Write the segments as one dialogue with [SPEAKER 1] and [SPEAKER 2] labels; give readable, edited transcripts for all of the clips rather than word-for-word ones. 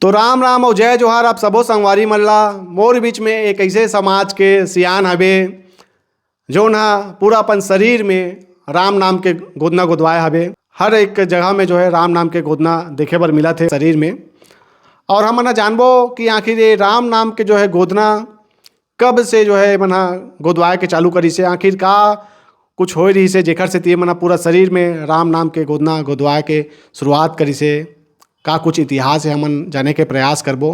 [SPEAKER 1] तो राम राम और जय जोहार आप सबो संगवारी मल्ला मोर बीच में एक ऐसे समाज के सियान हवे जो ना पूरा अपन शरीर में राम नाम के गोदना गोदवाए हवे। हर एक जगह में जो है राम नाम के गोदना देखे बर मिला थे शरीर में। और हम ना जानबो कि आखिर ये राम नाम के जो है गोदना कब से जो है मना गोदवाए के चालू करी से, आखिर का कुछ हो रही से जेखर से मना पूरा शरीर में राम नाम के गोदना गोदवाए के शुरुआत करी से, का कुछ इतिहास है हमन जाने के प्रयास करबो।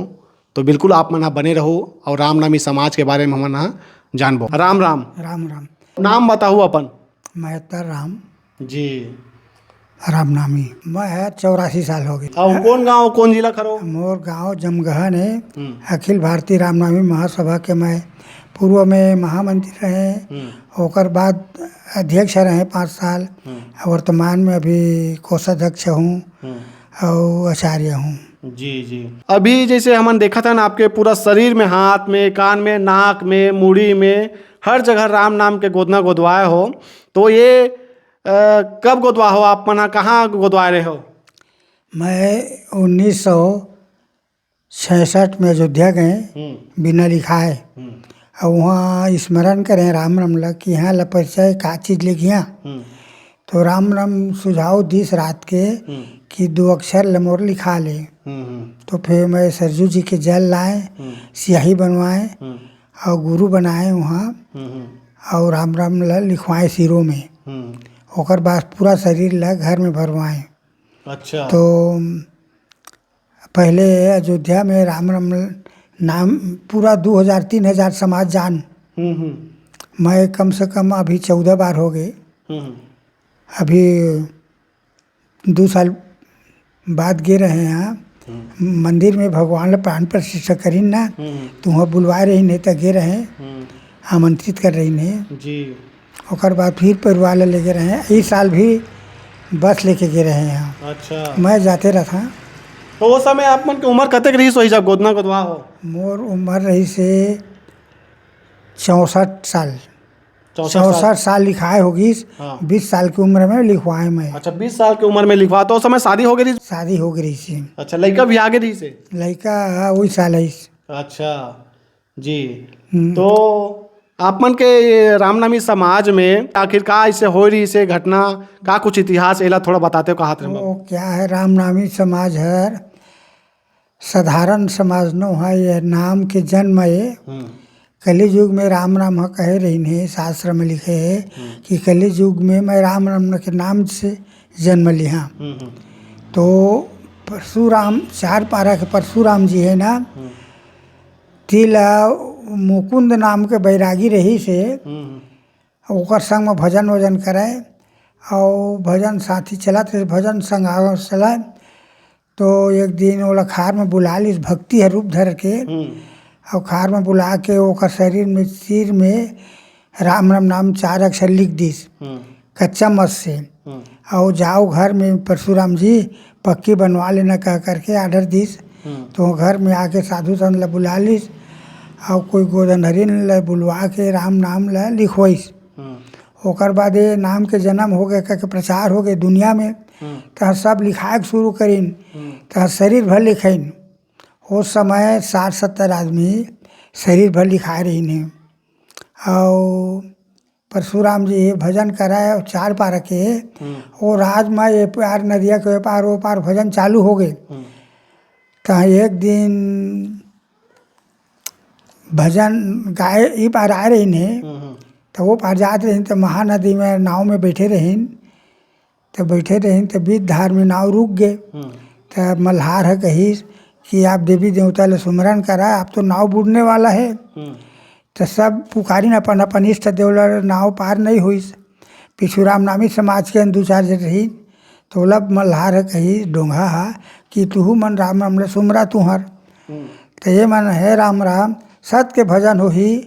[SPEAKER 1] तो बिल्कुल आप मन बने रहो और राम नामी समाज के बारे में हमन जानबो। राम राम।
[SPEAKER 2] राम राम।
[SPEAKER 1] नाम बताहू अपन।
[SPEAKER 2] महतर राम
[SPEAKER 1] जी।
[SPEAKER 2] राम नामी। मैं है 84 साल हो गए।
[SPEAKER 1] और कौन गांव कौन जिला खरो?
[SPEAKER 2] मोर गांव जमगहन है। अखिल भारतीय रामनामी महासभा के मैं पूर्व में महामंत्री रहे, ओकर बाद अध्यक्ष रहे 5 साल। वर्तमान में अभी कोषाध्यक्ष हूँ और आचार्य हूँ।
[SPEAKER 1] जी जी। अभी जैसे हमन देखा था ना आपके पूरा शरीर में, हाथ में, कान में, नाक में, मुड़ी में, हर जगह राम नाम के गोदना गोदवाए हो। तो ये कब गोदवा हो आप मना, कहाँ गोदवाए रहे हो?
[SPEAKER 2] मैं 1966 में अयोध्या गए बिना लिखाए, और वहाँ स्मरण करें राम राम लग कि यहाँ ला परिचय का चीज़ लिखिया। तो राम राम सुझाव दिस रात के कि 2 अक्षर लमोर लिखा ले। तो फिर मैं सरजू जी के जल लाए, स्याही बनवाए और गुरु बनाए वहाँ, और राम राम ला लिखवाए सिरों में। ओकर बाद पूरा शरीर ला घर में भरवाए।
[SPEAKER 1] अच्छा।
[SPEAKER 2] तो पहले अयोध्या में राम राम नाम पूरा 2000-3000 समाज जान। मैं कम से कम अभी 14 बार हो गए। अभी 2 साल बाद गे रहे हैं मंदिर में, भगवान ला प्राण प्रतिष्ठा करीन ना, तो वहाँ बुलवाए रही नहीं तो गे रहे, आमंत्रित कर रही नहीं
[SPEAKER 1] जी।
[SPEAKER 2] ओकर बाद फिर परिवार ला लेके रहे। इस साल भी बस लेके गे रहे हैं।
[SPEAKER 1] अच्छा।
[SPEAKER 2] मैं जाते रहता।
[SPEAKER 1] तो उस समय आप मन की उम्र कतक रही सोई जब गोदना गोदवा हो?
[SPEAKER 2] मोर उम्र रही से 64 साल।
[SPEAKER 1] 64
[SPEAKER 2] साल लिखाए होगी।
[SPEAKER 1] हाँ।
[SPEAKER 2] 20 साल की उम्र में लिखवाए मैं।
[SPEAKER 1] अच्छा, 20 साल की उम्र में लिखवा। तो उस समय शादी हो गई?
[SPEAKER 2] शादी हो गई से।
[SPEAKER 1] अच्छा, लड़का भी आगे रही से?
[SPEAKER 2] लड़का वही साल है।
[SPEAKER 1] अच्छा जी। तो आप मन के रामनामी समाज में आखिर का ऐसे हो रही से घटना, का कुछ इतिहास एला थोड़ा बताते हो कहा?
[SPEAKER 2] वो क्या है, रामनामी समाज है साधारण समाज नो है। यह नाम के जन्म है कली युग में राम राम कहे रही है। शास्त्र में लिखे है कि कली युग में मैं राम राम के नाम से जन्म लिया। तो परशुराम 4 पारा के परशुराम जी है ना, तिला मुकुंद नाम के बैरागी रही से ओकर संग में भजन वजन कराए, और भजन साथी चला थे, भजन संग चला। तो एक दिन वो खार में बुला ली, भक्ति है रूप धर के, और खार में बुला के ओकर शरीर में सिर में राम राम नाम 4 अक्षर लिख दीस कच्चा मत से, और जाओ घर में परशुराम जी पक्की बनवा लेना कह करके आर्डर दीस। तो घर में आके साधु संत ला बुला लीस, और कोई गोदनहरी ला बुलवा के राम नाम ला लिखवाइस। ओकर बाद ये नाम के जन्म हो गए, करके प्रचार हो गए दुनिया में। तो सब लिखाए शुरू करीन, तो शरीर भर लिखीन। उस समय 60-70 आदमी शरीर भर लिखाए रही ने। और परशुराम जी भजन कराए, और 4 पार के वो राज में ये पार नदिया के पार वो पार भजन चालू हो गए। तो एक दिन भजन गाए ई पार आए रही ने, तो वो पार जाते रही, तो महानदी में नाव में बैठे रही। तो बैठे रही तो बीच धार में नाव रुक गए। तो मल्हार है कही कि आप देवी देवता ले सुमरन करा, आप तो नाव बुड़ने वाला है। तो सब पुकारी न अपन अपन इष्ट देवला, नाव पार नहीं हुई। पिछू राम नामी समाज के 2-4 जन रही। तो बोला मल्हार है कही डोंगा हा कि तू मन राम राम ले सुमरा तुहर। तो ये मन है राम राम सत के भजन हो ही,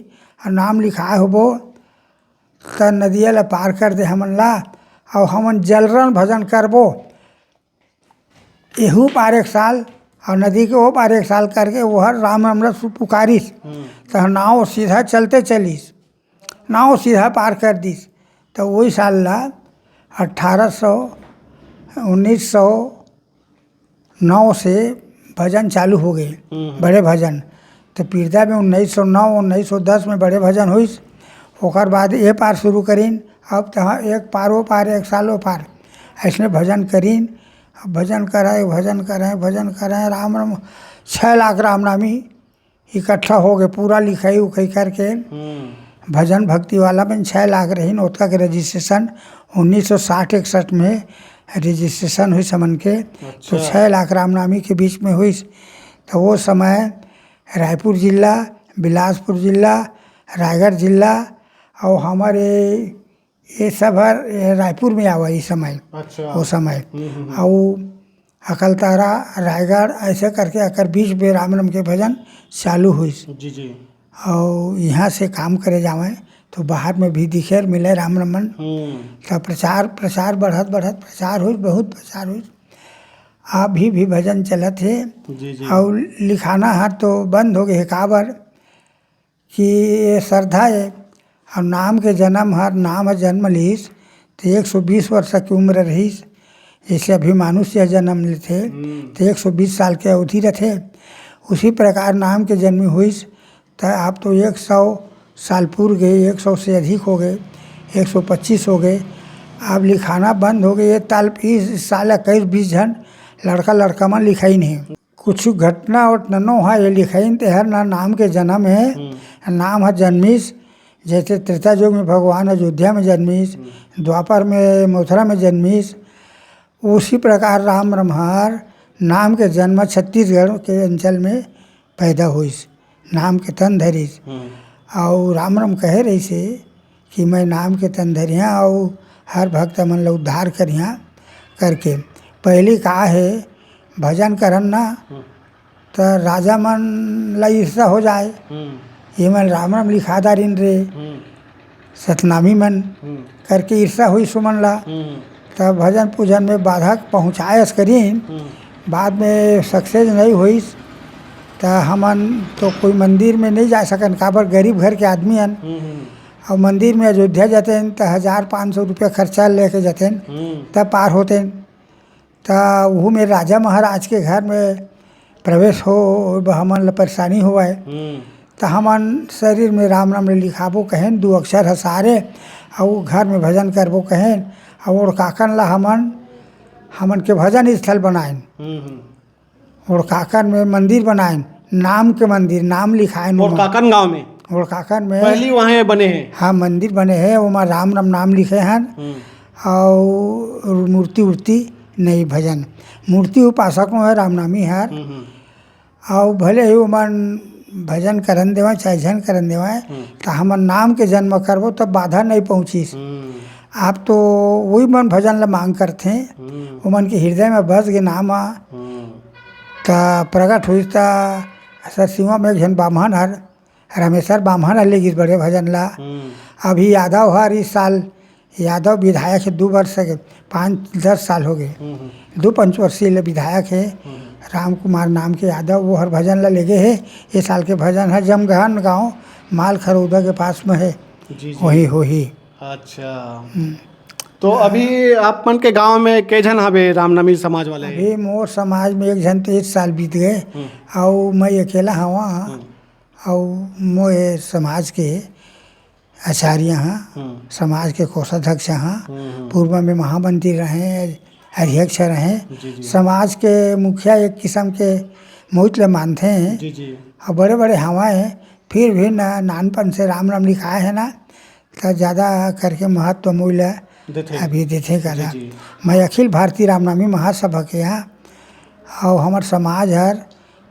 [SPEAKER 2] और नाम लिखाए होबो तो नदिया ला पार कर दे हमन ला, और हमन जलरन भजन करबो एहू पार 1 साल, और नदी के वो पार 1 साल करके वह राम राम ला पुकारिस। तो नाव सीधा चलते चलीस, नाव सीधा पार कर दीस। तो वही साल ला 1909 से भजन चालू हो गए, बड़े भजन। तो पीरदा में 1909-1910 में बड़े भजन हुई। ओकर बाद ए पार शुरू करीन, अब तो एक पार वो पार, एक साल वो पार, ऐसने भजन करीन। भजन कराए राम राम 6 लाख राम नामी इकट्ठा हो गए, पूरा लिखाई उखाई करके भजन भक्ति वाला में 6 लाख रहीन। ओतका के रजिस्ट्रेशन 1960-61 में रजिस्ट्रेशन हुई समन के। तो 6 लाख रामनामी के बीच में हुई। तो वो समय रायपुर जिला, बिलासपुर जिला, रायगढ़ जिला और हमारे ये सब रायपुर में आवा इस समय।
[SPEAKER 1] अच्छा।
[SPEAKER 2] वो समय और अकलतारा, रायगढ़ ऐसे करके अकर बीच में राम नाम के भजन चालू हुई।
[SPEAKER 1] जी जी।
[SPEAKER 2] और यहाँ से काम करे जावे तो बाहर में भी दिखे मिले राम रमन। तो प्रचार बढ़त प्रचार हुई, बहुत प्रचार हुई। अभी भी भजन चलत है।
[SPEAKER 1] जी जी।
[SPEAKER 2] और लिखाना हर तो बंद हो गए काबर कि ये श्रद्धा है। और नाम के जन्म हर नाम जन्म लीस तो 120 वर्ष की उम्र रहीस। जैसे अभी मनुष्य जन्म लेते तो 120 साल के अवधि रहते, उसी प्रकार नाम के जन्म हुई। तो आप तो 100 साल पूर गए, 100 से अधिक हो गए, 125 हो गए। अब लिखाना बंद हो गए। इस साल 21-20 जन लड़का में लिखाई नहीं। कुछ घटना वटना नो है ये लिखाई ते हर ना नाम के जन्म है, नाम है जन्मीस। जैसे त्रेता युग में भगवान अयोध्या में जन्मीस, द्वापर में मथुरा में जन्मीस, उसी प्रकार राम रमहर नाम के जन्म छत्तीसगढ़ के अंचल में पैदा हुई, नाम के तन धरीस। और राम राम कहे रही से कि मैं नाम के तन धरिया और हर भक्त मन ला उद्धार करिया करके। पहली का है भजन करन ना तो राजा मन ला ईर्षा हो जाए, ये मन राम राम लिखा दारिन रे, सतनामी मन करके ईर्षा हुई सुमन ला। तब भजन पूजन में बाधक पहुँचायस करीन, बाद में सक्सेस नहीं हुई। तो हमन तो कोई मंदिर में नहीं जा सकन, काबर गरीब घर के आदमी हन। और मंदिर में अयोध्या जाते हैं तो 1500 रुपया खर्चा लेके जाते हैं तब पार होते हैं। तो वो मेरे राजा महाराज के घर में प्रवेश हो हमन ला परेशानी हुआ है। तो हमन शरीर में राम नाम लिखाबो कहें, 2 अक्षर हसारे और घर में भजन करबो कहें। और काकन ला हमन के भजन स्थल बनाएं, और काकन में मंदिर बनाएं, नाम के मंदिर, नाम लिखाएं।
[SPEAKER 1] और काकन गांव में,
[SPEAKER 2] और काकन में
[SPEAKER 1] पहली वहाँ बने हैं।
[SPEAKER 2] हाँ मंदिर बने हैं, वो राम राम नाम लिखे हैं। और मूर्ति नहीं, भजन मूर्ति उपासकों है, रामनामी है। और भले ही वो मन भजन करन देवा चाहे झन करन देवा, तो हमन नाम के जन्म करबो तब बाधा नहीं पहुँचीस। आप तो वही मन भजन ला मांग करते, वो मन के हृदय में बस के नाम तो प्रकट हुई। तो सरसिवा में एक जन बामहन हर रामेश्वर बामहन हर लेगिस बड़े भजन ला। अभी यादव हर इस साल यादव विधायक है, 2 वर्ष के 5-10 साल हो गए, 2 पंचवर्षीय विधायक है राम कुमार नाम के यादव। वो हर भजन ला लेगे है। ये साल के भजन है जमगहन गाँव माल खरौदा के पास में है, वही हो ही।
[SPEAKER 1] अच्छा। तो अभी आप मन के गांव में के जन हवे रामनामी समाज वाले?
[SPEAKER 2] अभी मोर समाज में एक जन तो 1 साल बीत गए और मैं अकेला हवा। और मोए समाज के आचार्य हाँ, समाज के कोषाध्यक्ष हाँ, पूर्व में महामंत्री रहे, अध्यक्ष रहे। समाज के मुखिया एक किस्म के मोहित ले मानते हैं।
[SPEAKER 1] जी जी।
[SPEAKER 2] और बड़े बड़े हवा हैं, फिर भी नानपन से राम राम लिखाए है ना, तो ज़्यादा करके महत्व मूल्य अभी देते करा। मैं अखिल भारतीय रामनामी महासभा के यहाँ, और हमार समाज हर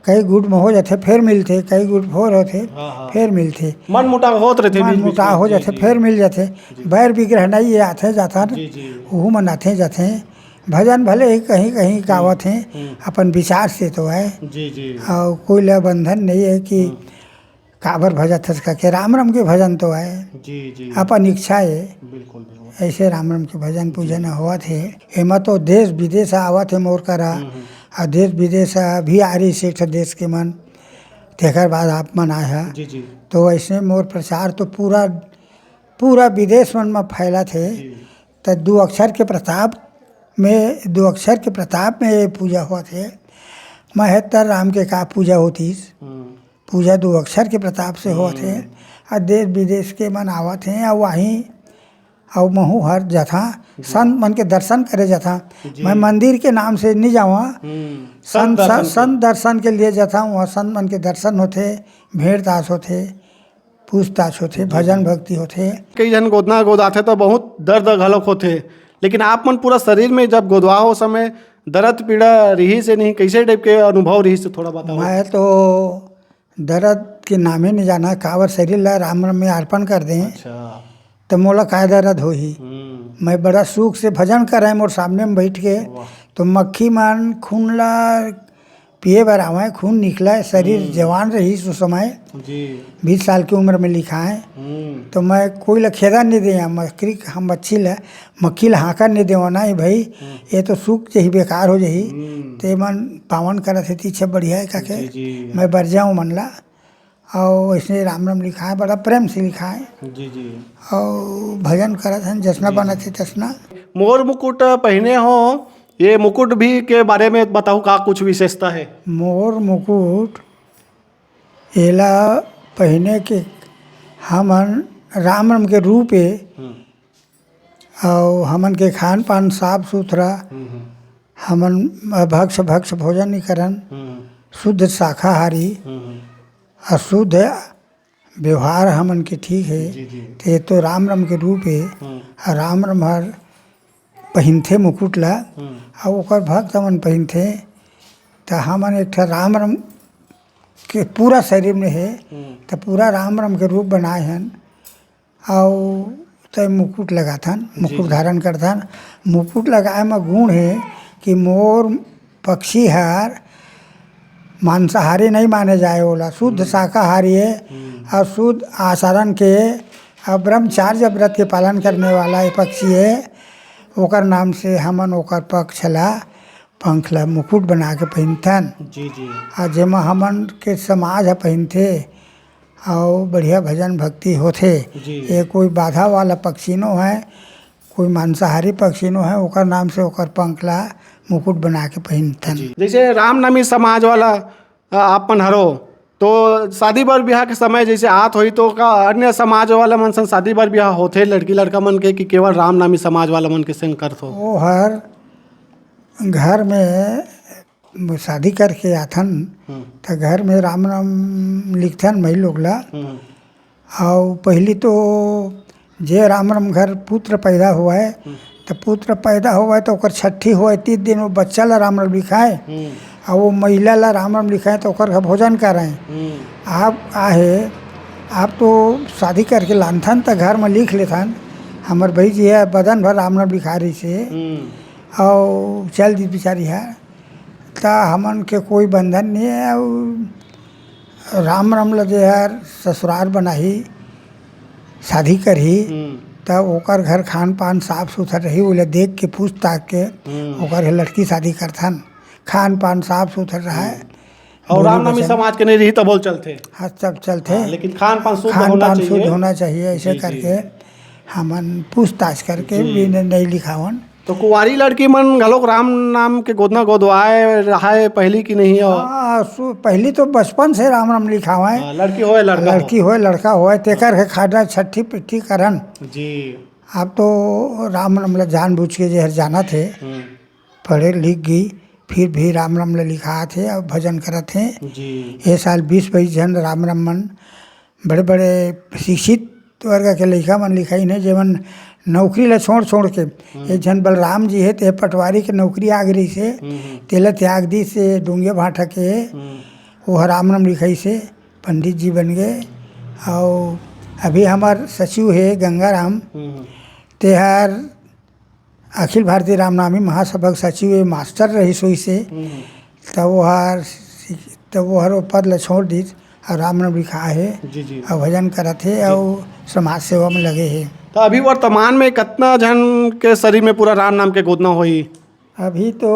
[SPEAKER 2] कई गुट में हो जाते फिर मिलते, कई गुट भोर होते फिर मिलते,
[SPEAKER 1] मन मुटाव होत रहते,
[SPEAKER 2] मन मुटाव हो जाते फिर मिल जाते। बैर विग्रह नहीं ये आते जाता, वो मनाते जाते। भजन भले ही कहीं कहीं गावत हैं अपन विचार से तो है।
[SPEAKER 1] जी जी।
[SPEAKER 2] और कोई ले बंधन नहीं है कि काबर भजत है के, राम राम के भजन तो है
[SPEAKER 1] जी जी,
[SPEAKER 2] अपन इच्छा है।
[SPEAKER 1] बिल्कुल।
[SPEAKER 2] ऐसे राम राम के भजन पूजन हुआ थे। एमा तो देश विदेश आवत है मोर करा, और देश विदेश भी आ रही सेठ देश के मन, तेकर बाद आप मन आए है।
[SPEAKER 1] जी जी।
[SPEAKER 2] तो ऐसे मोर प्रचार तो पूरा विदेश मन में फैला थे। तो 2 अक्षर के प्रताप में पूजा हुआ थे। महत्तर राम के का पूजा होतीस। पूजा 2 अक्षर के प्रताप से होत है और देश विदेश के मन आवत हैं और वहीं और महू हर जथा संत मन के दर्शन करे जथा। मैं मंदिर के नाम से नहीं जाऊँ, संत दर्शन के लिए जथा। वहाँ संत मन के दर्शन होते, भेंट दास होते, पूछताछ होते, भजन भक्ति होते।
[SPEAKER 1] कई जन गोदना गोदाथे तो बहुत दर्द घलोक होते, लेकिन आप मन पूरा शरीर में जब गोदवा हो समय दर्द पीड़ा रही से नहीं, कैसे टाइप के अनुभव रही से थोड़ा बताओ।
[SPEAKER 2] मैं तो दर्द के नामे नहीं जाना, कावर शरीर ला राम राम में अर्पण कर दें
[SPEAKER 1] अच्छा।
[SPEAKER 2] तो मोला काय दर्द हो ही। मैं बड़ा सुख से भजन कराए मोर सामने में बैठ के, तो मक्खी मन खून ला पिए बर आवे, खून निकला, शरीर जवान रही उस समय
[SPEAKER 1] जी
[SPEAKER 2] 20 साल की उम्र में लिखा है। तो मैं कोई ला खेदा नहीं दे, मक्खी हम मक्खी ला हाँका नहीं देवा ना भाई, ये तो सूख जही बेकार हो जही। ते मन पावन करत है तीछे बढ़िया है काके मैं बर जाऊँ मन ला। और इसने राम राम लिखा है, बड़ा प्रेम से लिखा है
[SPEAKER 1] जी जी।
[SPEAKER 2] और भजन करत हैं जसना बनत है तसना।
[SPEAKER 1] मोर मुकुट पहने हो, ये मुकुट भी के बारे में बताओ, का कुछ विशेषता है।
[SPEAKER 2] मोर मुकुट एला पहने के हमन राम राम के रूप है और हमन के खान पान साफ सुथरा, हमन भक्ष भोजन नहीं करन, शुद्ध शाकाहारी, अशुद्ध व्यवहार हमन के ठीक है। तो ये तो राम राम के रूप है। राम राम हर पहनथे मुकुट ला और ओकर भक्त हमन पहनथे। तो हमन एक ठा राम राम के पूरा शरीर में है, तो पूरा राम राम के रूप बनाए हन और तो मुकुट लगाथन, मुकुट धारण करथन। मुकुट लगाए में गुण है कि मोर पक्षी हर मांसाहारी नहीं माने जाए, ओला शुद्ध शाकाहारी है और शुद्ध आचरण के और ब्रह्मचार्य व्रत के पालन करने वाला ये पक्षी है। ओकर नाम से हमन ओकर पक्ष ला पंख ला मुकुट बना के पहनथन।
[SPEAKER 1] जी जी।
[SPEAKER 2] और जेमा हमन के समाज ह पहनथे और बढ़िया भजन भक्ति होथे। ये कोई बाधा वाला पक्षी नो है, कोई मांसाहारी पक्षी नो है, ओकर नाम से ओकर पंख ला मुकुट बना के पहनथन।
[SPEAKER 1] जैसे रामनवमी समाज वाला आप मन हरो, तो शादी बर ब्याह के समय जैसे आत होई तो का अन्य समाज वाला मन संग शादी बर ब्याह होथे लड़की लड़का मन के, कि केवल रामनवमी समाज वाला मन के संग करत हो।
[SPEAKER 2] वो हर घर में शादी करके आथन तो घर में राम राम लिखथन मई लोग ला। और पहली तो जे राम राम घर पुत्र पैदा हुआ है, तो पुत्र पैदा हुआ है तो ओकर छठी हुआ है 3 दिन वो बच्चा ला राम राम लिखाए और वो महिला ला राम राम लिखाए तो ओकर भोजन कराएं। आप आहे आप तो शादी करके लानथन तो घर में लिख लेथन, हमार भाई जी है बदन भर राम राम लिखा रही से और चल दी बिचारी है। तो हमन के कोई बंधन नहीं है और राम राम ला जो है ससुराल बनाही शादी करही, तब ओकर घर खान पान साफ सुथरा रही, ओला देख के पूछ ताक के ओकर लड़की शादी करथन। खान पान साफ सुथरा रहा है
[SPEAKER 1] और रामनवमी समाज के नहीं रही तो बोल चलते।
[SPEAKER 2] हाँ सब चलते,
[SPEAKER 1] लेकिन खान पान शुद्ध
[SPEAKER 2] होना चाहिए। ऐसे करके हमन पूछताछ करके भी नहीं लिखावन।
[SPEAKER 1] तो कुंवारी लड़की मन घलोक राम नाम के गोदना गोदवाए रहा पहली की नहीं हो।
[SPEAKER 2] पहली तो बचपन से राम राम लिखावाए,
[SPEAKER 1] लड़की होए
[SPEAKER 2] लड़का होए तेकर के खाड़ा छठी पिट्ठी करन
[SPEAKER 1] जी।
[SPEAKER 2] अब तो राम राम ला जान बूझ के जहर जाना थे, पढ़े लिख गई फिर भी राम राम ला लिखा थे और भजन करत थे। ये साल 20-22 जन राम राम मन बड़े बड़े शिक्षित वर्ग के लड़का मन लिखाई नहीं, जेमन नौकरी ला छोड़ के। एक जन बलराम जी है ते पटवारी के नौकरी आ गई से तेला त्याग दी से डूंगे भाटा के वो राम राम लिखाई से पंडित जी बन गए। और अभी हमार सचिव है गंगाराम, तेहार अखिल भारतीय रामनामी महासभा सचिव है, मास्टर रही सोई से। तब वो हर पद ला छोड़ दी और राम नाम लिखा है और भजन करत है और समाज सेवा में लगे है।
[SPEAKER 1] तो अभी वर्तमान में कितना जन के शरीर में पूरा राम नाम के गोदना होई?
[SPEAKER 2] अभी तो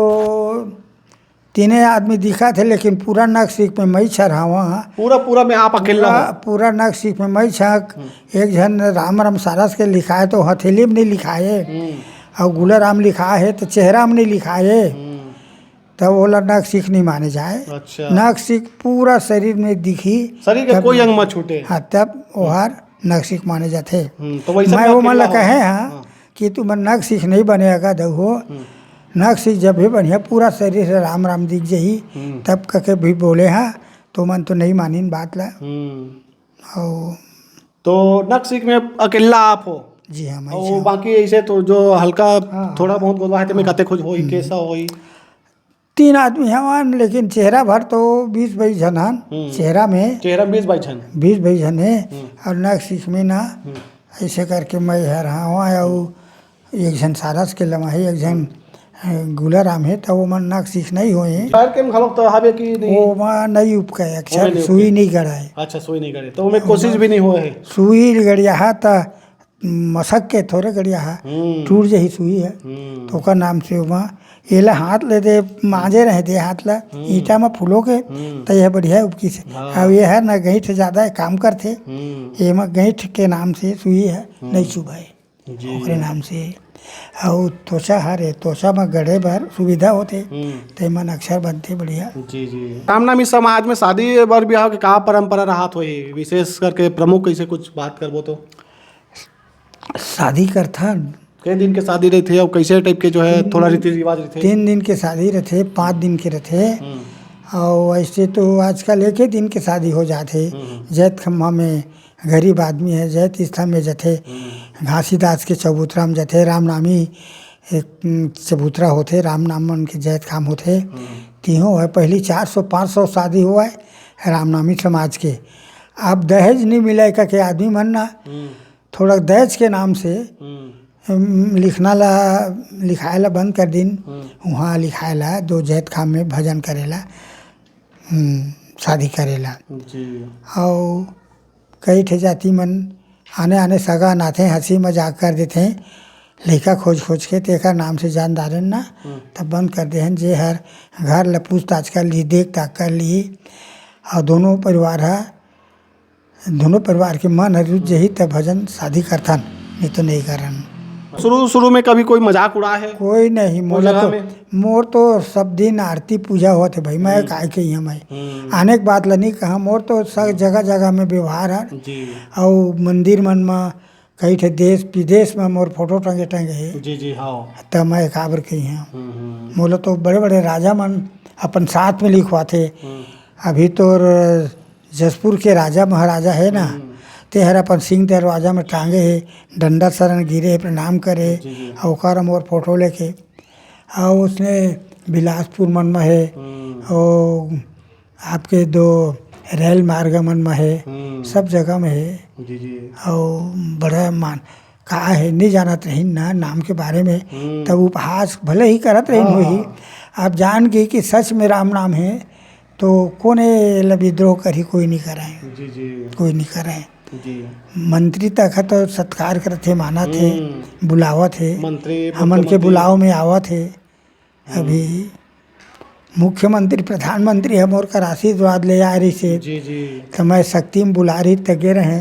[SPEAKER 2] 3 आदमी दिखा थे, लेकिन पूरा नक सीख में मई छरहावा
[SPEAKER 1] पूरा में आप अकेला
[SPEAKER 2] पूरा नक सीख में मई छक। एक जन राम राम सारस के लिखा है तो हथेली में नहीं लिखा है और गुला राम लिखा है तो चेहरा में नहीं लिखा है। तब ओला नख सीख नहीं माने जाए।
[SPEAKER 1] अच्छा
[SPEAKER 2] नख सीख पूरा शरीर में दिखी
[SPEAKER 1] शरीर के
[SPEAKER 2] तब-
[SPEAKER 1] कोई अंग मत छूटे।
[SPEAKER 2] हाँ तब ओहर नख सीख माने जाते।
[SPEAKER 1] तो वैसे
[SPEAKER 2] मैं
[SPEAKER 1] में
[SPEAKER 2] वो मन
[SPEAKER 1] अकेला
[SPEAKER 2] ला कहे
[SPEAKER 1] हो।
[SPEAKER 2] हाँ कि तुम नख सीख नहीं बनेगा दहो, नख सीख जब भी बढ़िया पूरा शरीर से राम राम दिख जाही तब कके भी बोले हाँ, तो मन तो नहीं मानी बात ला। और
[SPEAKER 1] तो नक्सिक में अकेला आप हो
[SPEAKER 2] जी हाँ मैं
[SPEAKER 1] और बाकी ऐसे तो जो हल्का
[SPEAKER 2] हाँ।
[SPEAKER 1] थोड़ा बहुत गोदवा है में कते कुछ होई कैसा होई।
[SPEAKER 2] 3 आदमी हवन, लेकिन चेहरा भर तो 20-22 जन हन। चेहरा में
[SPEAKER 1] चेहरा 20-22 छन।
[SPEAKER 2] 20-22 जन है और नख सीख में ना ऐसे करके मैं हर हाँ और एक जन सारस के लमा है, एक जन गुलाराम है, तो वो मन नख सीख नहीं हुए हैं।
[SPEAKER 1] पैर के घलोक तो हवे कि नहीं।
[SPEAKER 2] वो वहाँ नहीं उपकाए, अक्षर
[SPEAKER 1] नहीं
[SPEAKER 2] सुई नहीं गड़ाए।
[SPEAKER 1] अच्छा सोई नहीं करे तो मैं कोशिश भी नहीं हुए है।
[SPEAKER 2] सुई गड़िया है तो मसक के थोड़े गड़िया है, टूट जही सुई है तो ओकर नाम से वहाँ एला हाथ ले दे मांजे रहे दे हाथ ला ईटा में फूलो के तो यह बढ़िया उपकी से। अब ये है ना गईठ ज़्यादा काम करते, ये में गईठ के नाम से सुई है नहीं चुभाए ओकरे नाम से। और त्वचा हरे त्वचा में गढ़े भर सुविधा होते ते मन अक्षर बनते बढ़िया।
[SPEAKER 1] जी जी रामनामी समाज में शादी बर ब्याह के का परंपरा रहात होई विशेष करके प्रमुख ऐसे कुछ बात करबो तो।
[SPEAKER 2] शादी करथन
[SPEAKER 1] कई दिन के शादी रहती है और कैसे टाइप के जो है थोड़ा रीति रिवाज रहते
[SPEAKER 2] 3 दिन के शादी रहते, 5 दिन के रहते। और ऐसे तो आजकल 1 ही दिन के शादी हो जाते। जैत खम्भा में गरीब आदमी है, जैत स्थान में जाते, घासीदास के चबूतरा में जाते, रामनामी एक चबूतरा होते, राम नाम मन के जैत काम होते। तीहों है पहली 400-500 शादी हुआ है रामनामी समाज के। अब दहेज नहीं मिले का के आदमी मन ना थोड़ा दहेज के नाम से लिखना ला लिखाए ला बंद कर दिन। वहाँ लिखाए ला 2 जैत खाम में भजन करेला, शादी करेला।
[SPEAKER 1] जी
[SPEAKER 2] और कई ठे जाति मन आने आने सगा नाथे हंसी मजाक कर देते हैं लड़का खोज खोज के तेकर नाम से जानदारन ना तब बंद कर दे हैं। जे हर घर ला पूछताछ कर ली, देख ताक कर ली और दोनों परिवार के मन हर रुझ जही तब भजन शादी करथन, नहीं तो नहीं करन।
[SPEAKER 1] शुरू में कभी कोई मजाक उड़ा है।
[SPEAKER 2] कोई नहीं मोला
[SPEAKER 1] जगह
[SPEAKER 2] तो
[SPEAKER 1] में?
[SPEAKER 2] मोर तो सब दिन आरती पूजा होते भाई, मैं काय के ही मैं आने के बात ला नहीं कहा। मोर तो सब जगह जगह में व्यवहार है
[SPEAKER 1] जी
[SPEAKER 2] और मंदिर मन में कई ठे देश विदेश में मोर फोटो टंगे टंगे है
[SPEAKER 1] जी जी हाँ।
[SPEAKER 2] तब मैं काबर कही हूँ। मोला तो बड़े बड़े राजा मन अपन साथ में लिखवाते। अभी तो जसपुर के राजा महाराजा है ना, ते हर अपन सिंह दरवाजा में टांगे है, डंडा शरण गिरे प्रणाम करे और ओकर मोर फोटो लेके। और उसने बिलासपुर मन में है और आपके 2 रेल मार्ग मन में है, सब जगह में है।
[SPEAKER 1] जी जी
[SPEAKER 2] और बड़ा मान का है नहीं जानत रही ना नाम के बारे में, तब उपहास भले ही करत रही वही। आप जान गई कि सच में राम नाम है तो कोने विद्रोह करी कोई नहीं कराए,
[SPEAKER 1] जी जी
[SPEAKER 2] कोई नहीं कराए।
[SPEAKER 1] जी
[SPEAKER 2] मंत्री तक है तो सत्कार करते माना थे, बुलावत है,
[SPEAKER 1] मंत्री
[SPEAKER 2] हमन के बुलाव में आवत है। अभी मुख्यमंत्री प्रधानमंत्री हम और कर आशीर्वाद ले आ रही से
[SPEAKER 1] जी जी
[SPEAKER 2] तो मैं शक्ति में बुला रही तगे रहे।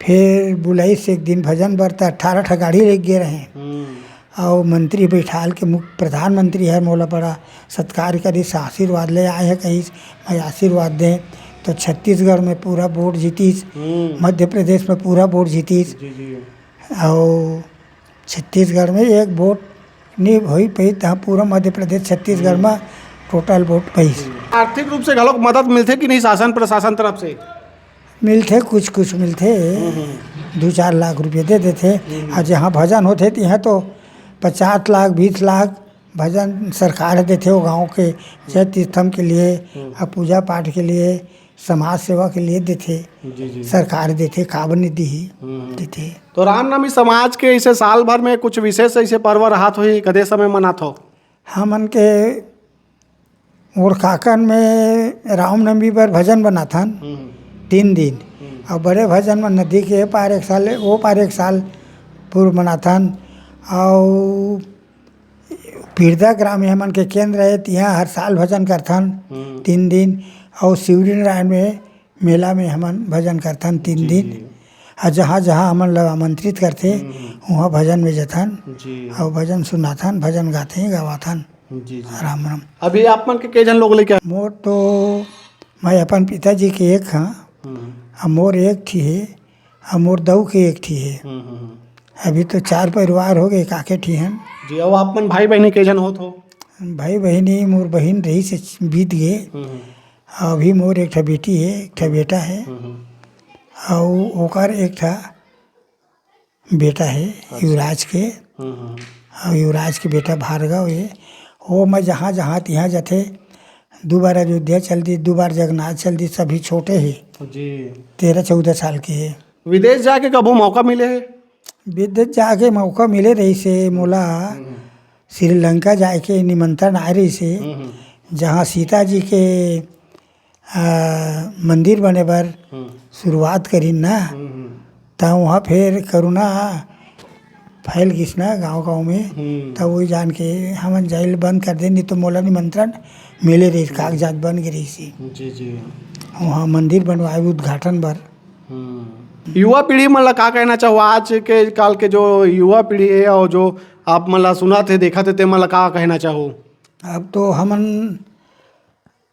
[SPEAKER 2] फिर बुलाई से एक दिन भजन बरता 18 गाड़ी ले गए रहे और मंत्री बैठाल के मुख्य प्रधानमंत्री है मोला बड़ा सत्कार करी से आशीर्वाद ले आए हैं कहीं मैं आशीर्वाद दें। तो छत्तीसगढ़ में पूरा वोट जीतीस, मध्य प्रदेश में पूरा वोट जीतीस
[SPEAKER 1] जी जी
[SPEAKER 2] और छत्तीसगढ़ में एक वोट नहीं हुई पई तो पूरा मध्य प्रदेश छत्तीसगढ़ में टोटल वोट पई।
[SPEAKER 1] आर्थिक रूप से घलोक मदद मिलते कि नहीं शासन प्रशासन तरफ से।
[SPEAKER 2] मिलते कुछ मिलते 2-4 लाख रुपये दे देते। और जहाँ भजन होते तो यहाँ तो 50 लाख 20 लाख भजन सरकार देते हो गांव के जैत स्तंभ के लिए और पूजा पाठ के लिए समाज सेवा के लिए देते।
[SPEAKER 1] जी जी
[SPEAKER 2] सरकार देते काबर निधि ही देते।
[SPEAKER 1] तो रामनामी समाज के ऐसे साल भर में कुछ विशेष ऐसे पर्व रहात हुई कदे समय मनात हो।
[SPEAKER 2] हमन के और काकन में रामनवमी पर भजन बनाथन 3 दिन और बड़े भजन में नदी के पार एक साल वो पार एक साल पूर्व मनाथन। और पीरदा ग्राम हमन के केंद्र है यहाँ हर साल भजन करथन 3 दिन। और शिवरी नारायण में मेला में हमन भजन करथन 3 दिन। और जहाँ जहाँ हमन ला आमंत्रित करते वहाँ भजन में जथन
[SPEAKER 1] जी
[SPEAKER 2] और भजन सुनाथन, भजन गाते गवाथन।
[SPEAKER 1] जी जी।
[SPEAKER 2] राम राम।
[SPEAKER 1] अभी आप मन के जन लोग लेके
[SPEAKER 2] मोर तो मैं अपन पिताजी के एक हाँ, मोर एक थी है, मोर दऊ के एक थी है। अभी तो 4 परिवार हो गए, काके ठी हैं।
[SPEAKER 1] जी। और आप मन भाई बहनी के जन होत हो?
[SPEAKER 2] भाई बहनी मोर बहन रही से बीत गए। अभी मोर एक ठा बेटी है, एक ठा बेटा है, और ओकर एक ठा बेटा है युवराज के। और युवराज के बेटा भार्गव है। वो मैं जहाँ जहाँ तिहाँ जाते, 2 बार अयोध्या चल दी, 2 बार जगन्नाथ चल दी, सभी छोटे ही
[SPEAKER 1] जी।
[SPEAKER 2] 13-14 साल के है।
[SPEAKER 1] विदेश जाके कबो मौका मिले है?
[SPEAKER 2] विदेश जाके मौका मिले रही से मोला श्रीलंका जाए के निमंत्रण आए रही से, जहाँ सीता जी के मंदिर बने बर शुरुआत करी ना, तब वहाँ फिर करुणा फैल गिस ना गाँव में। तब वही जान के हमन जाइल बंद कर दे, नहीं तो मोला निमंत्रण मिले रही, कागजात बन गई रही सी।
[SPEAKER 1] जी जी।
[SPEAKER 2] वहाँ मंदिर बनवाए उद्घाटन बर।
[SPEAKER 1] युवा पीढ़ी मन ला का कहना चाहो? आज के काल के जो युवा पीढ़ी है और जो आप मन ला सुना थे देखा थे, ते मन ला का कहना चाहो?
[SPEAKER 2] अब तो हमन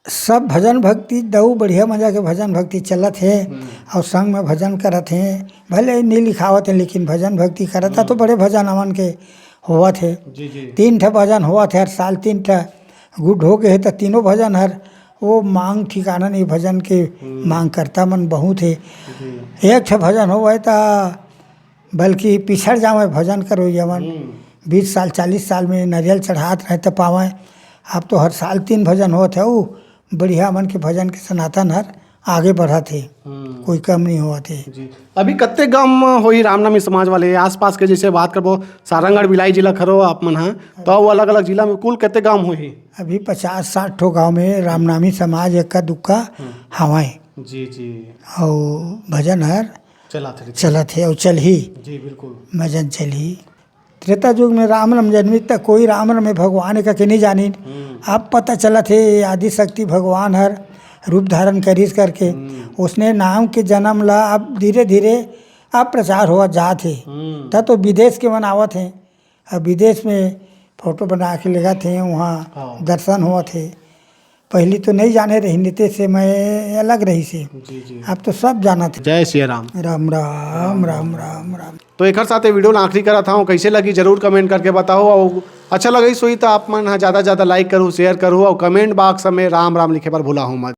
[SPEAKER 2] सब भजन भक्ति दऊ बढ़िया मजा के भजन भक्ति चलत है, और संग में भजन करत हैं। भले नहीं लिखावत है, लेकिन भजन भक्ति करत है तो बड़े भजन हमन के होवत है।
[SPEAKER 1] जी जी।
[SPEAKER 2] 3 ठा भजन होवत है हर साल, 3 ठा गुड हो गए है, तो तीनों भजन हर वो मांग ठिकाना नहीं, भजन के मांग करता मन बहुत है। एक ठा भजन हो तो बल्कि पिछड़ जावे भजन करो यमन 20 साल 40 साल में नारियल चढ़ात रहे तो पावे। अब तो हर साल 3 भजन होत है, वो बढ़िया मन के भजन के सनातन हर आगे बढ़त है, कोई कम नहीं होत है।
[SPEAKER 1] जी। अभी कत्ते गांव होई रामनामी समाज वाले आसपास के? जैसे बात करबो सारंगढ़ बिलाई जिला खरो आप मन है, तो वो अलग अलग जिला में कुल कत्ते गांव होही?
[SPEAKER 2] अभी 50-60 ठो गाँव में रामनामी समाज इक्का दुक्का हवाए।
[SPEAKER 1] जी जी।
[SPEAKER 2] और भजन हर चलत है और चल ही।
[SPEAKER 1] जी बिल्कुल।
[SPEAKER 2] भजन चल ही। त्रेता युग में राम राम जन्मी, तक कोई राम राम में भगवान का के नहीं जानी। अब पता चला थे आदि शक्ति भगवान हर रूप धारण करीस करके उसने नाम के जन्म ला अब धीरे धीरे अब प्रचार हुआ जात है। तब तो विदेश के मनावत हैं, अब विदेश में फोटो बना के लगा थे, वहाँ दर्शन हुआ थे। पहली तो नहीं जाने रही, नीति से मैं अलग रही से।
[SPEAKER 1] जी जी।
[SPEAKER 2] अब तो सब जाना थे।
[SPEAKER 1] जय श्री राम।
[SPEAKER 2] राम राम राम राम राम।
[SPEAKER 1] तो एक साथ वीडियो ला आखिरी करा था, कैसे लगी जरूर कमेंट करके बताओ, और अच्छा लगी सोई तो आप मन ज़्यादा लाइक करूँ, शेयर करूँ, और कमेंट बॉक्स में राम राम लिखे पर भूला हूँ मत।